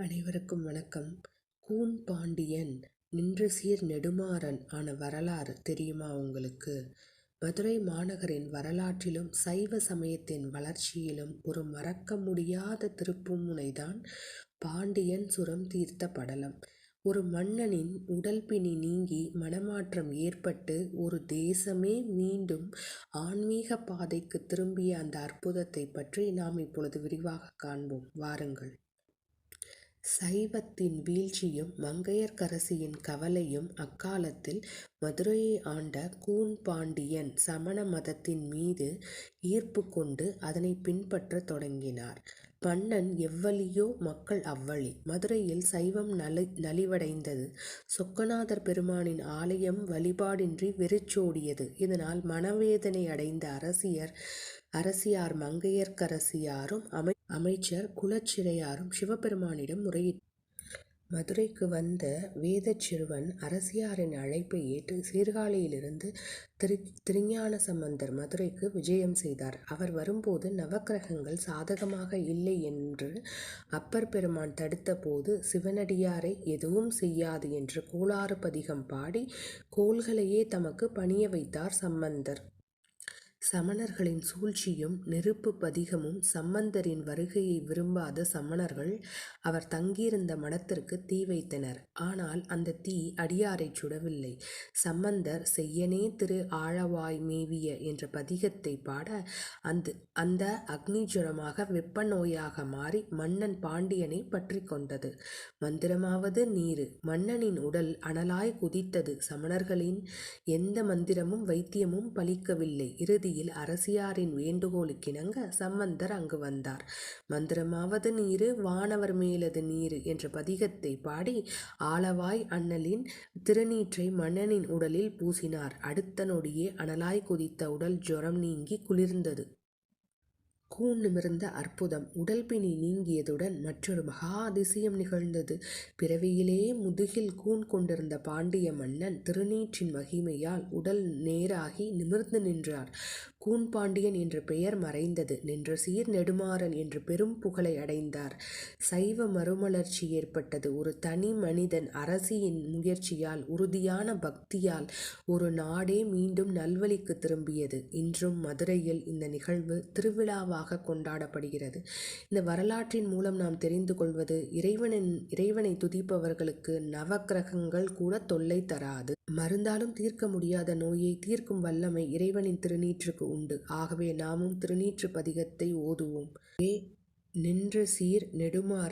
அனைவருக்கும் வணக்கம். கூன் பாண்டியன் நின்று சீர் நெடுமாறன் ஆன வரலாறு தெரியுமா உங்களுக்கு? மதுரை மாநகரின் வரலாற்றிலும் சைவ சமயத்தின் வளர்ச்சியிலும் ஒரு மறக்க முடியாத திருப்புமுனைதான் பாண்டியன் சுரம் தீர்த்த படலம். ஒரு மன்னனின் உடல் பிணி நீங்கி மனமாற்றம் ஏற்பட்டு ஒரு தேசமே மீண்டும் ஆன்மீக பாதைக்கு திரும்பிய அந்த அற்புதத்தை பற்றி நாம் இப்பொழுது விரிவாக காண்போம். வாருங்கள். சைவத்தின் வீழ்ச்சியும் மங்கையர்க்கரசியின் கவலையும் அக்காலத்தில் மதுரையை ஆண்ட கூன் பாண்டியன் சமண மதத்தின் மீது ஈர்ப்பு கொண்டு அதனை பின்பற்றத் தொடங்கினார். மன்னன் எவ்வழியோ மக்கள் அவ்வழி. மதுரையில் சைவம் நலிவடைந்தது. சொக்கநாதர் பெருமானின் ஆலயம் வழிபாடின்றி வெறிச்சோடியது. இதனால் மனவேதனை அடைந்த அரசியார் மங்கையர்க்கரசியாரும் அமைச்சர் குலச்சிறையாரும் சிவபெருமானிடம் முறையிட்டார். மதுரைக்கு வந்த வேதச் சிறுவன் அரசியாரின் அழைப்பை ஏற்று சீர்காழியிலிருந்து திருஞான சம்பந்தர் மதுரைக்கு விஜயம் செய்தார். அவர் வரும்போது நவக்கிரகங்கள் சாதகமாக இல்லை என்று அப்பர் பெருமான் தடுத்த போது சிவனடியாரை எதுவும் செய்யாது என்று கோளாறு பதிகம் பாடி கோள்களையே தமக்கு பணிய வைத்தார் சம்பந்தர். சமணர்களின் சூழ்ச்சியும் நெருப்பு பதிகமும் சம்பந்தரின் வருகையை விரும்பாத சமணர்கள் அவர் தங்கியிருந்த மடத்திற்கு தீ வைத்தனர். ஆனால் அந்த தீ அடியாரை சுடவில்லை. சம்பந்தர் செய்யனே திரு ஆழவாய் மேவிய என்ற பதிகத்தை பாட அந்த அக்னிஜுரமாக வெப்ப நோயாக மாறி மன்னன் பாண்டியனை பற்றி கொண்டது. மந்திரமாவது நீரு. மன்னனின் உடல் அனலாய் குதித்தது. சமணர்களின் எந்த மந்திரமும் வைத்தியமும் பலிக்கவில்லை. இறுதியில் அரசியாரின் வேண்டுகோளுக்கிணங்க சம்பந்தர் அங்கு வந்தார். மந்திரமாவது நீரு வானவர் மேலது நீரு என்ற பதிகத்தை பாடி ஆலவாய் அண்ணலின் திருநீற்றை மன்னனின் உடலில் பூசினார். அடுத்த நொடியே அனலாய் குதித்த உடல் ஜுரம் நீங்கி குளிர்ந்தது. கூன் நிமிர்ந்த அற்புதம். உடல் பிணி நீங்கியதுடன் மற்றொரு மகா அதிசயம் நிகழ்ந்தது. பிறவியிலே முதுகில் கூன் கொண்டிருந்த பாண்டிய மன்னன் திருநீற்றின் மகிமையால் உடல் நேராகி நிமிர்ந்து நின்றார். கூன் பாண்டியன் என்ற பெயர் மறைந்தது. நின்ற சீர் நெடுமாறன் என்று பெரும் புகழை அடைந்தார். சைவ மறுமலர்ச்சி ஏற்பட்டது. ஒரு தனி மனிதன் அரசியின் முயற்சியால் உறுதியான பக்தியால் ஒரு நாடே மீண்டும் நல்வழிக்கு திரும்பியது. இன்றும் மதுரையில் இந்த நிகழ்வு திருவிழாவாக கொண்டாடப்படுகிறது. இந்த வரலாற்றின் மூலம் நாம் தெரிந்து கொள்வது இறைவனை துதிப்பவர்களுக்கு நவக்கிரகங்கள் கூட தொல்லை தராது. மருந்தாலும் தீர்க்க முடியாத நோயை தீர்க்கும் வல்லமை இறைவனின் திருநீற்றுக்கு உண்டு. ஆகவே நாமும் திருநீற்று பதிகத்தை ஓதுவோம். நின்ற சீர் நெடுமாறன்